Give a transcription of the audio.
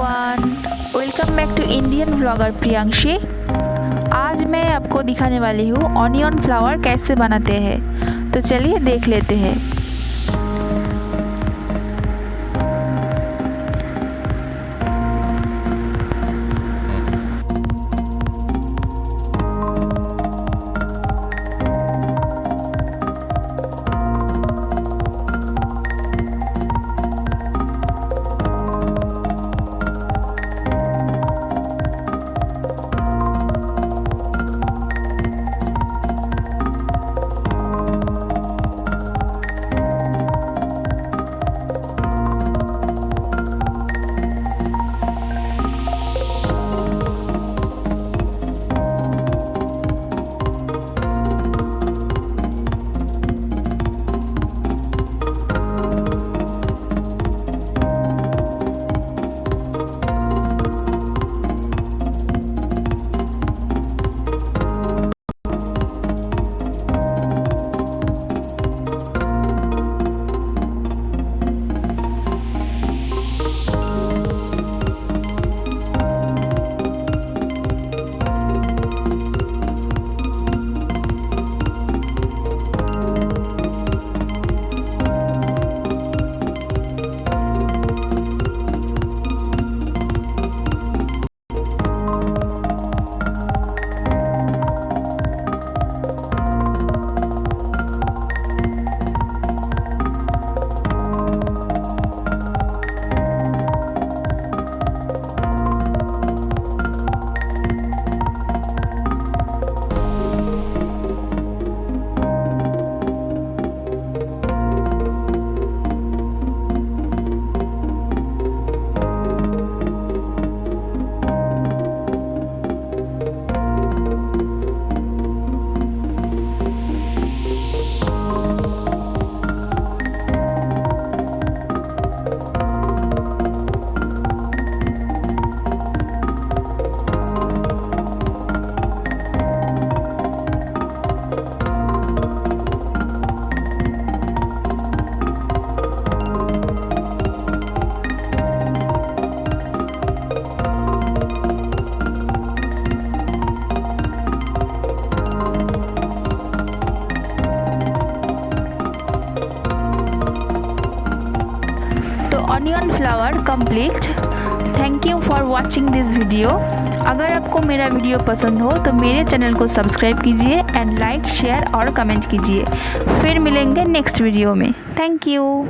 Everyone, welcome back to Indian vlogger Priyanshi. आज मैं आपको दिखाने वाली हूँ ऑनियन फ्लावर कैसे बनाते हैं। तो चलिए देख लेते हैं। Onion flower complete. Thank you for watching this video. अगर आपको मेरा वीडियो पसंद हो तो मेरे चैनल को सब्सक्राइब कीजिए एंड लाइक, शेयर और कमेंट कीजिए। फिर मिलेंगे नेक्स्ट वीडियो में। Thank you.